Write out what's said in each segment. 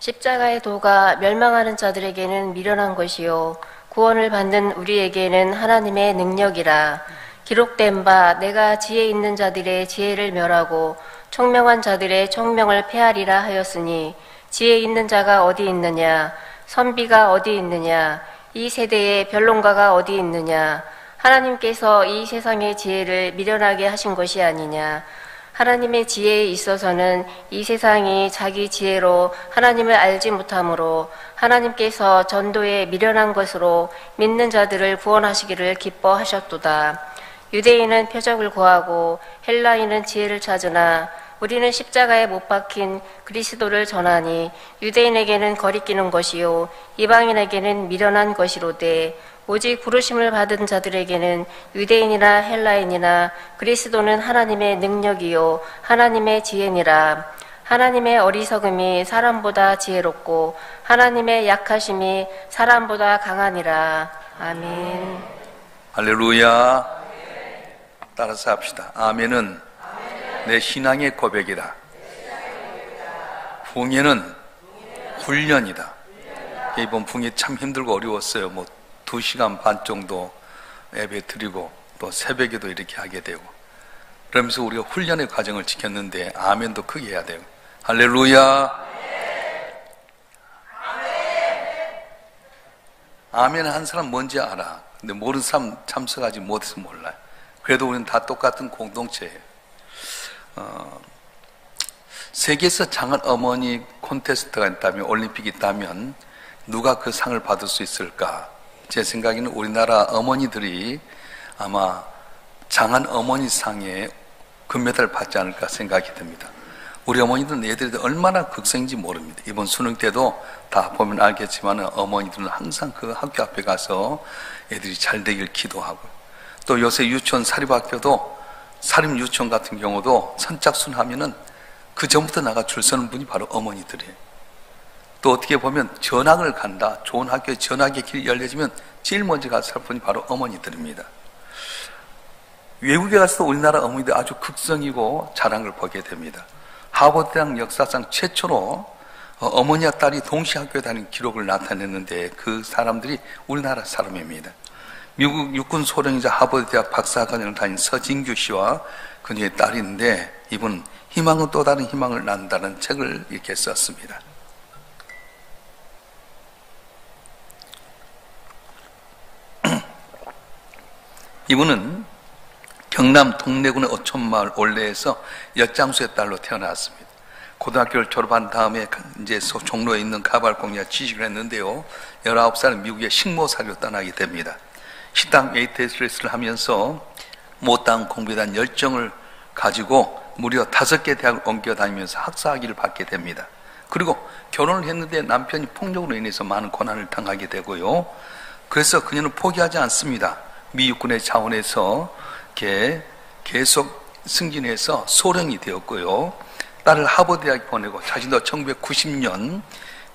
십자가의 도가 멸망하는 자들에게는 미련한 것이요 구원을 받는 우리에게는 하나님의 능력이라. 기록된 바 내가 지혜 있는 자들의 지혜를 멸하고 총명한 자들의 총명을 폐하리라 하였으니 지혜 있는 자가 어디 있느냐? 선비가 어디 있느냐? 이 세대의 변론가가 어디 있느냐? 하나님께서 이 세상의 지혜를 미련하게 하신 것이 아니냐? 하나님의 지혜에 있어서는 이 세상이 자기 지혜로 하나님을 알지 못하므로 하나님께서 전도에 미련한 것으로 믿는 자들을 구원하시기를 기뻐하셨도다. 유대인은 표적을 구하고 헬라인은 지혜를 찾으나 우리는 십자가에 못 박힌 그리스도를 전하니 유대인에게는 거리끼는 것이요 이방인에게는 미련한 것이로되 오직 부르심을 받은 자들에게는 유대인이나 헬라인이나 그리스도는 하나님의 능력이요 하나님의 지혜니라. 하나님의 어리석음이 사람보다 지혜롭고 하나님의 약하심이 사람보다 강하니라. 아멘. 할렐루야. 따라서 합시다. 아멘은 내 신앙의 고백이다. 붕예는 훈련이다. 이번 붕예 참 힘들고 어려웠어요. 2시간 반 정도 예배 드리고 또 새벽에도 이렇게 하게 되고 그러면서 우리가 훈련의 과정을 지켰는데 아멘도 크게 해야 돼요. 할렐루야. 아멘 한 사람 뭔지 알아. 근데 모르는 사람 참석하지 못해서 몰라요. 그래도 우리는 다 똑같은 공동체예요. 세계에서 장한 어머니 콘테스트가 있다면, 올림픽이 있다면 누가 그 상을 받을 수 있을까? 제 생각에는 우리나라 어머니들이 아마 장한 어머니 상에 금메달을 받지 않을까 생각이 듭니다. 우리 어머니들은 애들이 얼마나 극성인지 모릅니다. 이번 수능 때도 다 보면 알겠지만 어머니들은 항상 그 학교 앞에 가서 애들이 잘 되길 기도하고, 또 요새 유치원 사립학교도 사립 유치원 같은 경우도 선착순 하면은 그 전부터 나가 줄 서는 분이 바로 어머니들이에요. 또 어떻게 보면 전학을 간다, 좋은 학교에 전학의 길이 열려지면 제일 먼저 가서 살 분이 바로 어머니들입니다. 외국에 가서도 우리나라 어머니들 아주 극성이고 잘한 걸 보게 됩니다. 하버드대학 역사상 최초로 어머니와 딸이 동시에 학교에 다니는 기록을 나타냈는데 그 사람들이 우리나라 사람입니다. 미국 육군 소령이자 하버드대학 박사과정을 다닌 서진규 씨와 그녀의 딸이 있는데 이분 희망은 또 다른 희망을 낳는다는 책을 이렇게 썼습니다. 이분은 경남 동래군의 어촌마을 올레에서 엿장수의 딸로 태어났습니다. 고등학교를 졸업한 다음에 이제 종로에 있는 가발공예와 취직을 했는데요. 19살은 미국의 식모사로 떠나게 됩니다. 식당 웨이트레스를 하면서 못다한 공부에 대한 열정을 가지고 무려 5개 대학을 옮겨 다니면서 학사학위를 받게 됩니다. 그리고 결혼을 했는데 남편이 폭력으로 인해서 많은 고난을 당하게 되고요. 그래서 그녀는 포기하지 않습니다. 미 육군의 자원에서 계속 승진해서 소령이 되었고요. 딸을 하버드대학에 보내고 자신도 1990년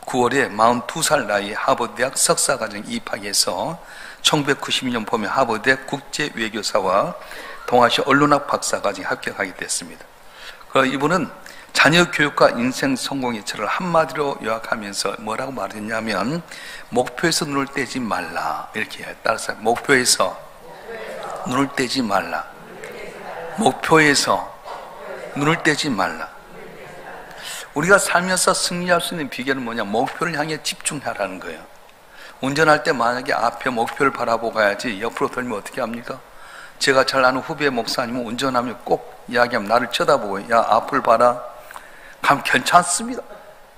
9월에 42살 나이에 하버드대학 석사과정에 입학해서 1992년 봄에 하버드대학 국제외교사와 동아시아 언론학 박사까지 합격하게 됐습니다. 이분은 자녀 교육과 인생 성공의 철을 한마디로 요약하면서 뭐라고 말했냐면 목표에서 눈을 떼지 말라, 이렇게 해요. 따라서 목표에서 눈을 떼지 말라. 목표에서 눈을 떼지 말라. 우리가 살면서 승리할 수 있는 비결은 뭐냐? 목표를 향해 집중하라는 거예요. 운전할 때 만약에 앞에 목표를 바라보고 가야지 옆으로 돌면 어떻게 합니까? 제가 잘 아는 후배 목사님은 운전하면 꼭 이야기하면 나를 쳐다보고 야 앞을 봐라. 가면 괜찮습니다.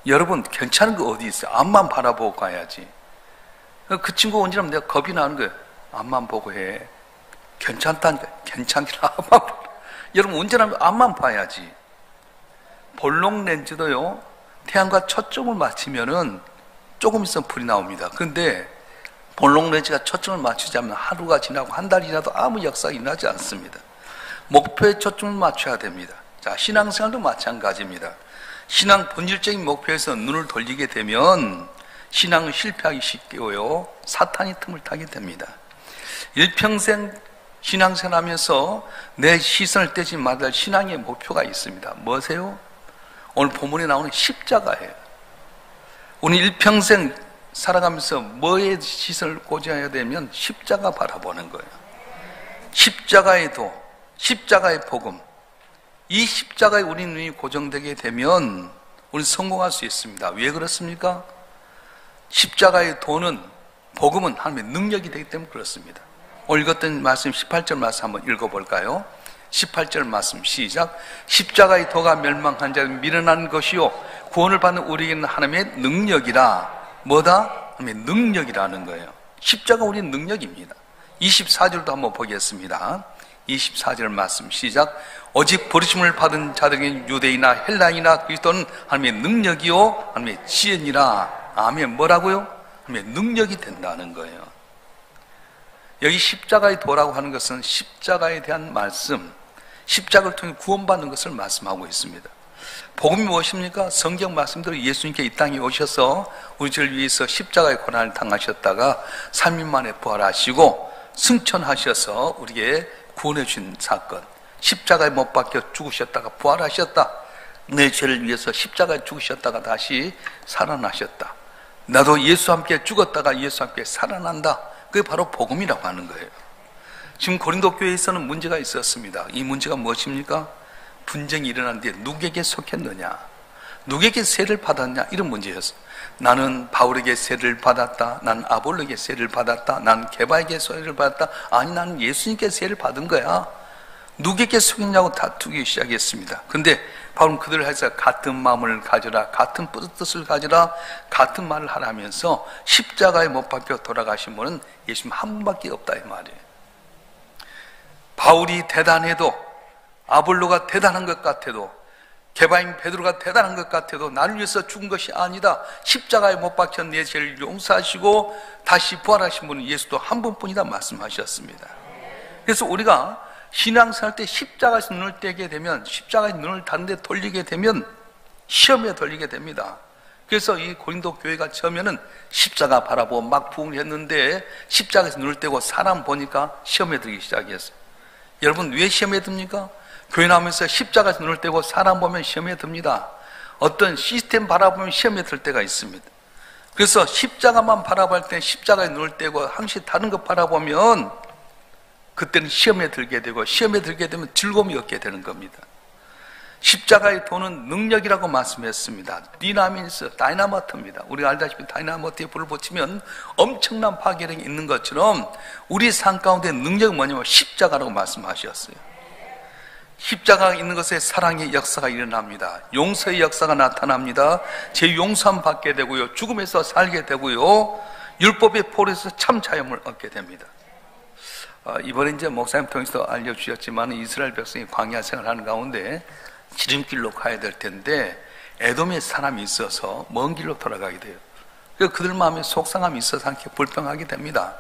여러분 괜찮은 거 어디 있어요? 앞만 바라보고 가야지. 그 친구 운전하면 내가 겁이 나는 거예요. 앞만 보고 해. 괜찮다니까. 괜찮기라 앞만 보고. 여러분 운전하면 앞만 봐야지. 볼록 렌즈도요, 태양과 초점을 맞추면은 조금 있으면 불이 나옵니다. 그런데 볼록 렌즈가 초점을 맞추지 않으면 하루가 지나고 한 달이 지나도 아무 역사가 일어나지 않습니다. 목표에 초점을 맞춰야 됩니다. 자, 신앙생활도 마찬가지입니다. 신앙 본질적인 목표에서 눈을 돌리게 되면 신앙은 실패하기 쉽고요, 사탄이 틈을 타게 됩니다. 일평생 신앙생활하면서 내 시선을 떼지 말아야 할 신앙의 목표가 있습니다. 뭐세요? 오늘 본문에 나오는 십자가예요. 우리 일평생 살아가면서 뭐에 시선을 고정해야 되면 십자가 바라보는 거예요. 십자가의 도, 십자가의 복음. 이 십자가에 우리 눈이 고정되게 되면 우리는 성공할 수 있습니다. 왜 그렇습니까? 십자가의 도는, 복음은 하나님의 능력이 되기 때문에 그렇습니다. 오늘 읽었던 말씀 18절 말씀 한번 읽어볼까요? 18절 말씀 시작. 십자가의 도가 멸망한 자는 미련한 것이요 구원을 받는 우리에게는 하나님의 능력이라. 뭐다? 하나님의 능력이라는 거예요. 십자가 우리의 능력입니다. 24절도 한번 보겠습니다. 24절 말씀 시작. 오직 부르심을 받은 자들에게 유대인이나 헬라인이나 그리스도는 하나님의 능력이요 하나님의 지혜니라. 아멘. 뭐라고요? 하나님의 능력이 된다는 거예요. 여기 십자가의 도라고 하는 것은 십자가에 대한 말씀, 십자가를 통해 구원받는 것을 말씀하고 있습니다. 복음이 무엇입니까? 성경 말씀대로 예수님께 이 땅에 오셔서 우리 죄를 위해서 십자가의 고난을 당하셨다가 3일 만에 부활하시고 승천하셔서 우리에게 구원해 주신 사건. 십자가에 못 박혀 죽으셨다가 부활하셨다. 내 죄를 위해서 십자가에 죽으셨다가 다시 살아나셨다. 나도 예수와 함께 죽었다가 예수와 함께 살아난다. 그게 바로 복음이라고 하는 거예요. 지금 고린도 교회에서는 문제가 있었습니다. 이 문제가 무엇입니까? 분쟁이 일어났는데 누구에게 속했느냐, 누구에게 세를 받았냐, 이런 문제였어요. 나는 바울에게 세를 받았다, 난 아볼로에게 세를 받았다, 난 게바에게 세를 받았다. 아니, 나는 예수님께 세를 받은 거야. 누구에게 속였냐고 다투기 시작했습니다. 근데 바울은 그들을 해서 같은 마음을 가져라, 같은 뜻을 가져라, 같은 말을 하라면서 십자가에 못 박혀 돌아가신 분은 예수님 한 분밖에 없다, 이 말이에요. 바울이 대단해도, 아볼로가 대단한 것 같아도, 게바인 베드로가 대단한 것 같아도 나를 위해서 죽은 것이 아니다. 십자가에 못 박혀 내 죄를 용서하시고 다시 부활하신 분은 예수도 한 분뿐이다 말씀하셨습니다. 그래서 우리가 신앙생활 때 십자가에서 눈을 떼게 되면, 십자가에서 눈을 다른 데 돌리게 되면 시험에 돌리게 됩니다. 그래서 이 고린도 교회가 처음에는 십자가 바라보고 막 부흥을 했는데 십자가에서 눈을 떼고 사람 보니까 시험에 들기 시작했어요. 여러분, 왜 시험에 듭니까? 교회 나오면서 십자가에서 눈을 떼고 사람 보면 시험에 듭니다. 어떤 시스템 바라보면 시험에 들 때가 있습니다. 그래서 십자가만 바라볼 때 십자가에 눈을 떼고 항시 다른 것 바라보면 그때는 시험에 들게 되고, 시험에 들게 되면 즐거움이 얻게 되는 겁니다. 십자가의 도는 능력이라고 말씀했습니다. 디나미스, 다이나마트입니다. 우리가 알다시피 다이나마트에 불을 붙이면 엄청난 파괴력이 있는 것처럼 우리 삶 가운데 능력이 뭐냐면 십자가라고 말씀하셨어요. 십자가가 있는 것에 사랑의 역사가 일어납니다. 용서의 역사가 나타납니다. 제 용서함 받게 되고요, 죽음에서 살게 되고요, 율법의 포로에서 참 자유함을 얻게 됩니다. 이번에 이제 목사님 통해서 알려주셨지만 이스라엘 백성이 광야 생활하는 가운데 지름길로 가야 될 텐데 에돔에 사람이 있어서 먼 길로 돌아가게 돼요. 그래서 그들 마음에 속상함이 있어서 함께 불평하게 됩니다.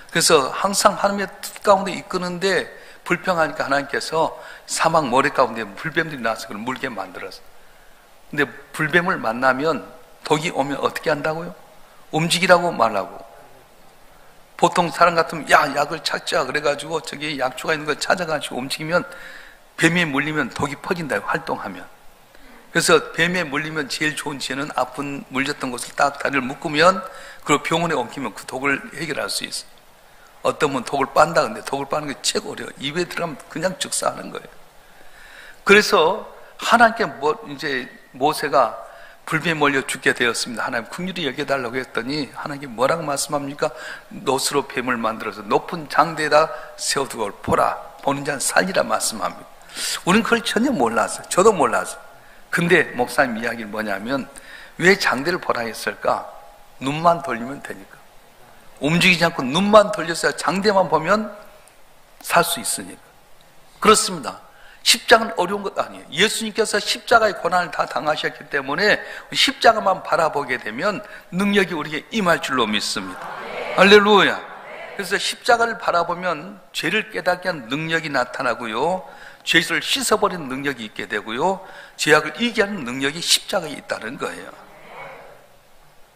그래서 항상 하나님의 뜻 가운데 이끄는데 불평하니까 하나님께서 사막 모래 가운데 불뱀들이 나와서 그걸 물게 만들었어요. 근데 불뱀을 만나면, 독이 오면 어떻게 한다고요? 움직이라고 말하고. 보통 사람 같으면 야, 약을 찾자 그래가지고 저기 약초가 있는 걸 찾아가지고 움직이면 뱀에 물리면 독이 퍼진다고, 활동하면. 그래서 뱀에 물리면 제일 좋은 지혜는 아픈 물렸던 곳을 딱 다리를 묶으면 그리고 병원에 옮기면 그 독을 해결할 수 있어요. 어떤 분은 독을 빤다. 근데 독을 빠는 게 최고 어려워요. 입에 들어가면 그냥 즉사하는 거예요. 그래서 하나님께 이제 모세가 불뱀에 몰려 죽게 되었습니다. 하나님 긍휼히 여겨달라고 했더니 하나님께 뭐라고 말씀합니까? 놋으로 뱀을 만들어서 높은 장대에다 세워두고 보라, 보는 자는 살리라 말씀합니다. 우리는 그걸 전혀 몰랐어요. 저도 몰랐어요. 근데 목사님 이야기는 뭐냐면, 왜 장대를 보라 했을까? 눈만 돌리면 되니까. 움직이지 않고 눈만 돌려서 장대만 보면 살 수 있으니까. 그렇습니다. 십자가는 어려운 것 아니에요. 예수님께서 십자가의 고난을 다 당하셨기 때문에 십자가만 바라보게 되면 능력이 우리에게 임할 줄로 믿습니다. 할렐루야. 그래서 십자가를 바라보면 죄를 깨닫게 하는 능력이 나타나고요, 죄를 씻어버리는 능력이 있게 되고요, 죄악을 이기게 하는 능력이 십자가에 있다는 거예요.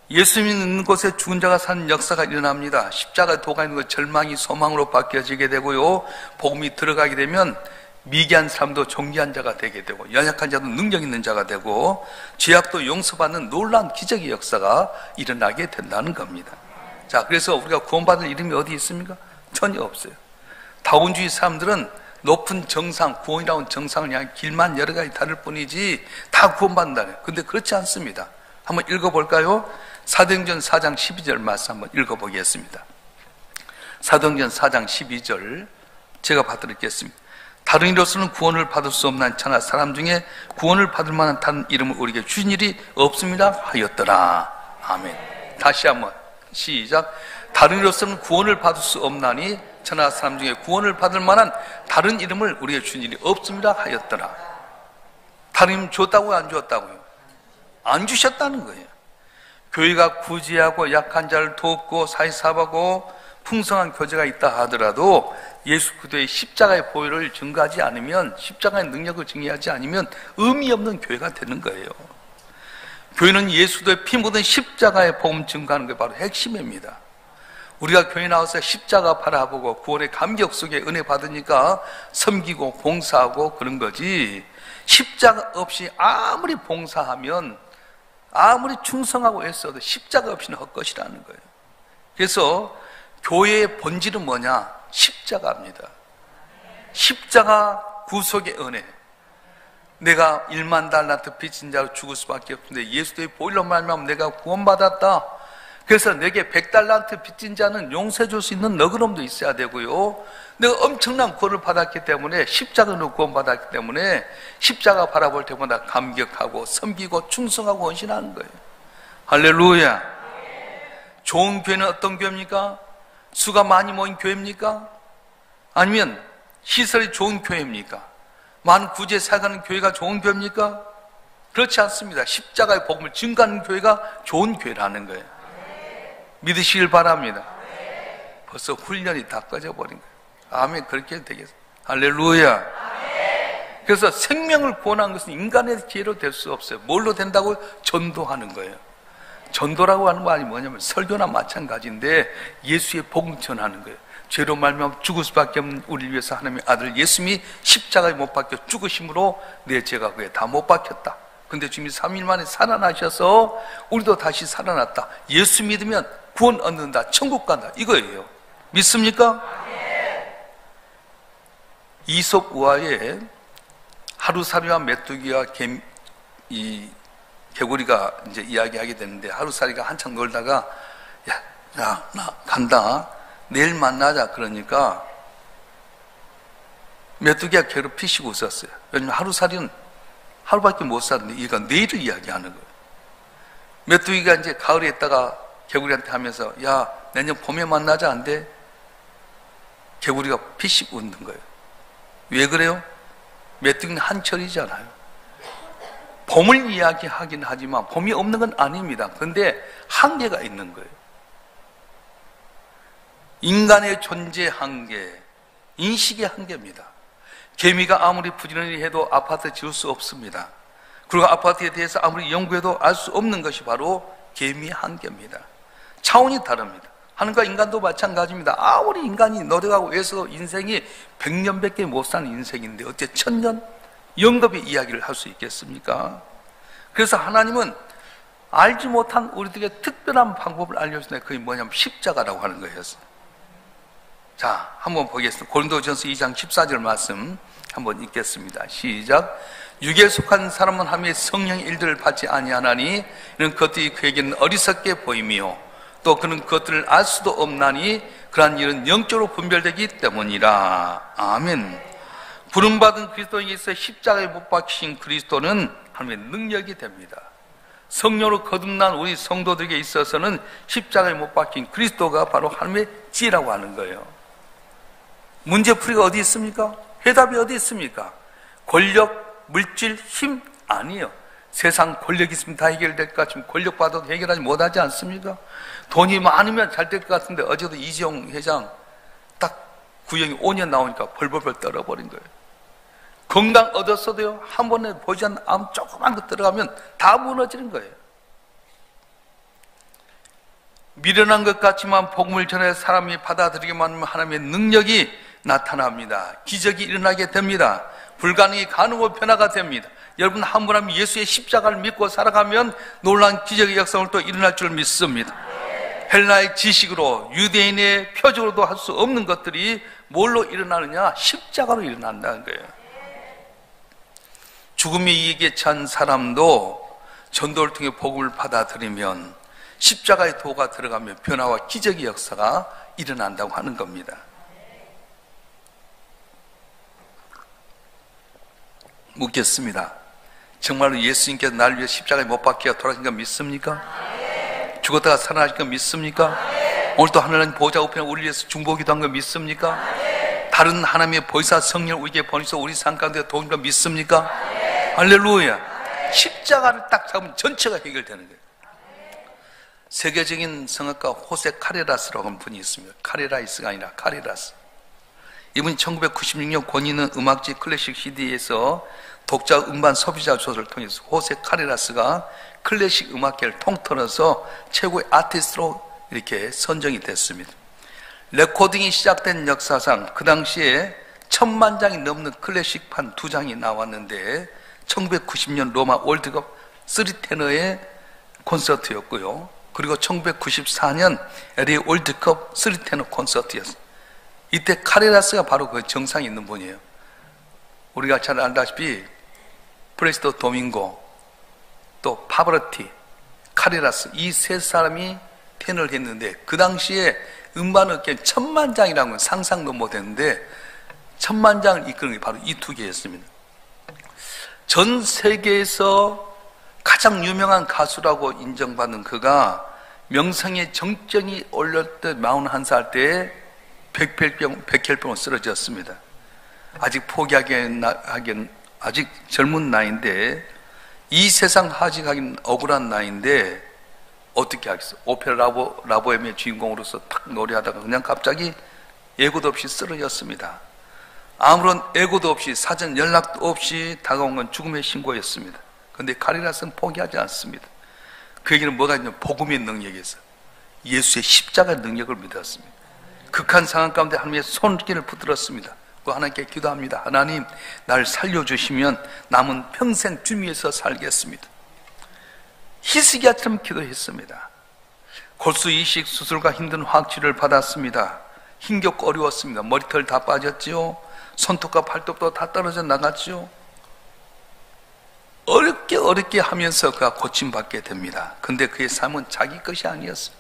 예수님이 있는 곳에 죽은 자가 사는 역사가 일어납니다. 십자가 도가 있는 곳 절망이 소망으로 바뀌어지게 되고요, 복음이 들어가게 되면 미개한 사람도 존귀한 자가 되게 되고, 연약한 자도 능력 있는 자가 되고, 죄악도 용서받는 놀라운 기적의 역사가 일어나게 된다는 겁니다. 자, 그래서 우리가 구원받을 이름이 어디 있습니까? 전혀 없어요. 다원주의 사람들은 높은 정상, 구원이라는 정상을 향해 길만 여러 가지 다를 뿐이지 다 구원받는다네요. 근데 그렇지 않습니다. 한번 읽어볼까요? 사도행전 4장 12절 말씀 한번 읽어보겠습니다. 사도행전 4장 12절 제가 받들겠습니다. 다른 이로서는 구원을 받을 수 없는 천하 사람 중에 구원을 받을 만한 다른 이름을 우리에게 주신 일이 없습니다 하였더라. 아멘. 다시 한번 시작. 다른 이로서는 구원을 받을 수 없나니 천하 사람 중에 구원을 받을 만한 다른 이름을 우리에게 주신 일이 없습니다 하였더라. 다른 이름 줬다고요, 안 줬다고요? 안 주셨다는 거예요. 교회가 구제하고 약한 자를 돕고 사회사업하고 풍성한 교제가 있다 하더라도 예수 그리스도의 십자가의 보혈을 증거하지 않으면, 십자가의 능력을 증거하지 않으면 의미 없는 교회가 되는 거예요. 교회는 예수 그리스도의 피 묻은 십자가의 복음 증거하는 게 바로 핵심입니다. 우리가 교회 나와서 십자가 바라보고 구원의 감격 속에 은혜 받으니까 섬기고 봉사하고 그런 거지, 십자가 없이 아무리 봉사하면, 아무리 충성하고 애써도 십자가 없이는 헛것이라는 거예요. 그래서 교회의 본질은 뭐냐? 십자가입니다. 십자가 구속의 은혜. 내가 1만 달란트 빚진 자로 죽을 수밖에 없는데 예수의 보혈로 말미암아 내가 구원받았다. 그래서 내게 100달란트 빚진 자는 용서해 줄 수 있는 너그럼도 있어야 되고요, 내가 엄청난 구원을 받았기 때문에, 십자가로 구원받았기 때문에 십자가 바라볼 때마다 감격하고 섬기고 충성하고 헌신하는 거예요. 할렐루야. 좋은 교회는 어떤 교회입니까? 수가 많이 모인 교회입니까? 아니면 시설이 좋은 교회입니까? 많은 구제 사역하는 교회가 좋은 교회입니까? 그렇지 않습니다. 십자가의 복음을 증거하는 교회가 좋은 교회라는 거예요. 믿으시길 바랍니다. 벌써 훈련이 다 꺼져버린 거예요. 아멘. 그렇게 되겠어요. 할렐루야. 그래서 생명을 구원하는 것은 인간의 지혜로 될 수 없어요. 뭘로 된다고? 전도하는 거예요. 전도라고 하는 말이 뭐냐면 설교나 마찬가지인데 예수의 복음 전하는 거예요. 죄로 말미암아 죽을 수밖에 없는 우리를 위해서 하나님의 아들 예수님이 십자가에 못 박혀 죽으심으로 내 죄가 그에 다 못 박혔다. 근데 주님이 3일 만에 살아나셔서 우리도 다시 살아났다. 예수 믿으면 구원 얻는다, 천국 간다, 이거예요. 믿습니까? 이솝 우화에 하루살이와 메뚜기와 개구리가 이제 이야기하게 되는데, 하루살이가 한창 놀다가 야, 나 간다, 내일 만나자. 그러니까 메뚜기가 괴롭히시고 웃었어요. 왜냐면 하루살이는 하루밖에 못 사는데 얘가 내일을 이야기하는 거예요. 메뚜기가 이제 가을에 있다가 개구리한테 하면서 야, 내년 봄에 만나자 안 돼? 개구리가 피식 웃는 거예요. 왜 그래요? 메뚜기는 한철이잖아요. 봄을 이야기하긴 하지만 봄이 없는 건 아닙니다. 그런데 한계가 있는 거예요. 인간의 존재 한계, 인식의 한계입니다. 개미가 아무리 부지런히 해도 아파트 지을 수 없습니다. 그리고 아파트에 대해서 아무리 연구해도 알 수 없는 것이 바로 개미의 한계입니다. 차원이 다릅니다. 하늘과 인간도 마찬가지입니다. 아무리 인간이 노력하고 애써도 인생이 100년밖에 못 사는 인생인데 어째 1000년? 영겁의 이야기를 할 수 있겠습니까? 그래서 하나님은 알지 못한 우리들에게 특별한 방법을 알려주는데 그게 뭐냐면 십자가라고 하는 거였어요. 자, 한번 보겠습니다. 고린도전서 2장 14절 말씀 한번 읽겠습니다. 시작. 육에 속한 사람은 하며 성령의 일들을 받지 아니하나니 이런 것들이 그에게는 어리석게 보이며 또 그는 그것들을 알 수도 없나니 그러한 일은 영적으로 분별되기 때문이라. 아멘. 부름받은 그리스도에게 있어 십자가에 못 박히신 그리스도는 하나님의 능력이 됩니다. 성령으로 거듭난 우리 성도들에게 있어서는 십자가에 못 박힌 그리스도가 바로 하나님의 지혜라고 하는 거예요. 문제풀이가 어디 있습니까? 해답이 어디 있습니까? 권력, 물질, 힘? 아니에요. 세상 권력 있으면 다 해결될 것 같지만 권력 받아도 해결하지 못하지 않습니까? 돈이 많으면 잘 될 것 같은데 어제도 이재용 회장 딱 구형이 5년 나오니까 벌벌벌 떨어버린 거예요. 건강 얻었어도요, 한 번에 보지 않는 암 조그만 거 들어가면 다 무너지는 거예요. 미련한 것 같지만 복음을 전해 사람이 받아들이기만 하면 하나님의 능력이 나타납니다. 기적이 일어나게 됩니다. 불가능이 가능으로 변화가 됩니다. 여러분 한 분 한 분 예수의 십자가를 믿고 살아가면 놀라운 기적의 역사를 또 일어날 줄 믿습니다. 헬라의 지식으로 유대인의 표적으로도 할 수 없는 것들이 뭘로 일어나느냐? 십자가로 일어난다는 거예요. 죽음의 이익에 찬 사람도 전도를 통해 복음을 받아들이면 십자가의 도가 들어가면 변화와 기적의 역사가 일어난다고 하는 겁니다. 묻겠습니다. 정말로 예수님께서 나를 위해 십자가에 못 박혀 돌아가신 거 믿습니까? 죽었다가 살아나신 거 믿습니까? 오늘도 하나님 보좌 우편에 우리를 위해서 중보기도 한 거 믿습니까? 다른 하나님의 보이사 성령을 우리에게 보내서 우리 삶 가운데 도운 거 믿습니까? 할렐루야. 십자가를 딱 잡으면 전체가 해결되는 거예요. 세계적인 성악가 호세 카레라스라고 하는 분이 있습니다. 카레라이스가 아니라 카레라스. 이분이 1996년 권위 있는 음악지 클래식 CD에서 독자 음반 소비자 조사를 통해서 호세 카레라스가 클래식 음악계를 통틀어서 최고의 아티스트로 이렇게 선정이 됐습니다. 레코딩이 시작된 역사상 그 당시에 1000만 장이 넘는 클래식판 2장이 나왔는데 1990년 로마 월드컵 3테너의 콘서트였고요. 그리고 1994년 LA 월드컵 3테너 콘서트였어요. 이때 카레라스가 바로 그 정상에 있는 분이에요. 우리가 잘 알다시피 프레스토 도밍고, 또 파바로티, 카레라스 이 세 사람이 테너를 했는데 그 당시에 음반업계 1000만 장이라는 건 상상도 못했는데 1000만 장을 이끄는 게 바로 이 두 개였습니다. 전 세계에서 가장 유명한 가수라고 인정받는 그가 명성의 정점이 올릴 때 41살 때에 백혈병으로 쓰러졌습니다. 아직 포기하기엔 아직 젊은 나이인데 이 세상 하직하기는 억울한 나이인데 어떻게 하겠어? 오페라 라보엠의 주인공으로서 탁 노래하다가 그냥 갑자기 예고도 없이 쓰러졌습니다. 아무런 예고도 없이 사전 연락도 없이 다가온 건 죽음의 신고였습니다. 그런데 카레라스는 포기하지 않습니다. 그에게는 뭐가 있냐면 복음의 능력이었어요. 예수의 십자가의 능력을 믿었습니다. 극한 상황 가운데 하나님의 손길을 붙들었습니다. 그 하나님께 기도합니다. 하나님, 나를 살려주시면 남은 평생 주님 위해서 살겠습니다. 히스기야처럼 기도했습니다. 골수 이식 수술과 힘든 화학치료를 받았습니다. 힘겹고 어려웠습니다. 머리털 다 빠졌지요. 손톱과 발톱도 다 떨어져 나갔지요. 어렵게 하면서 그가 고침받게 됩니다. 근데 그의 삶은 자기 것이 아니었어요.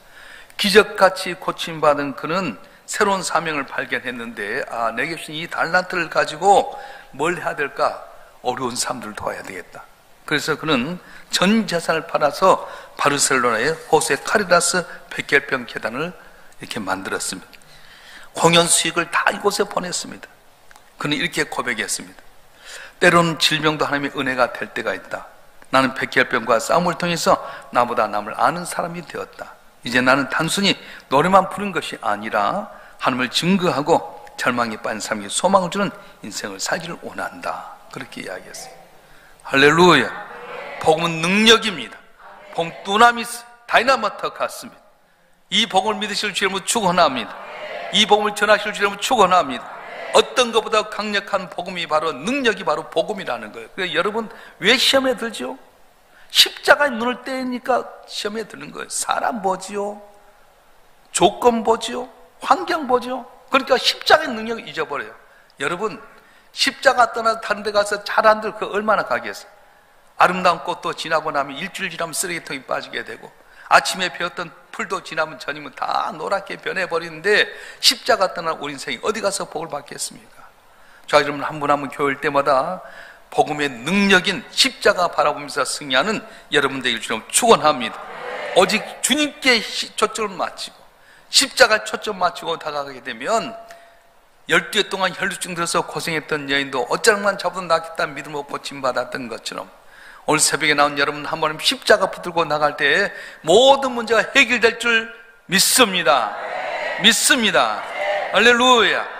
기적같이 고침받은 그는 새로운 사명을 발견했는데 내게 주신 이 달란트를 가지고 뭘 해야 될까? 어려운 사람들을 도와야 되겠다. 그래서 그는 전 재산을 팔아서 바르셀로나의 호세 카레라스 백혈병 계단을 이렇게 만들었습니다. 공연 수익을 다 이곳에 보냈습니다. 그는 이렇게 고백했습니다. 때로는 질병도 하나님의 은혜가 될 때가 있다. 나는 백혈병과 싸움을 통해서 나보다 남을 아는 사람이 되었다. 이제 나는 단순히 노래만 부른 것이 아니라 하나님을 증거하고 절망에 빠진 사람에게 소망을 주는 인생을 살기를 원한다. 그렇게 이야기했어요. 할렐루야. 복음은 능력입니다. 복음 두나미스 다이나마트 같습니다. 이 복음을 믿으실 주 여러분 축원합니다. 이 복음을 전하실 주 여러분 축원합니다. 어떤 것보다 강력한 복음이 바로 능력이 바로 복음이라는 거예요. 그래서 여러분 왜 시험에 들죠? 십자가에 눈을 떼니까 시험에 드는 거예요. 사람 보지요, 조건 보지요, 환경 보지요. 그러니까 십자가의 능력을 잊어버려요. 여러분 십자가 떠나서 다른 데 가서 잘한들 그 얼마나 가겠어요. 아름다운 꽃도 지나고 나면 일주일 지나면 쓰레기통에 빠지게 되고 아침에 피었던 풀도 지나면 저녁은 다 노랗게 변해버리는데 십자가 떠난 우리 인생이 어디 가서 복을 받겠습니까? 자, 여러분 한 분 한 분 교회일 때마다 복음의 능력인 십자가 바라보면서 승리하는 여러분 되길 주님 축원합니다. 오직 주님께 초점을 맞추고 십자가 초점 맞추고 다가가게 되면 12해 동안 혈루증 들어서 고생했던 여인도 어쩌면 잡아도 낫겠다는 믿음으로 고침받았던 것처럼 오늘 새벽에 나온 여러분 한 번은 십자가 붙들고 나갈 때 모든 문제가 해결될 줄 믿습니다. 믿습니다. 할렐루야.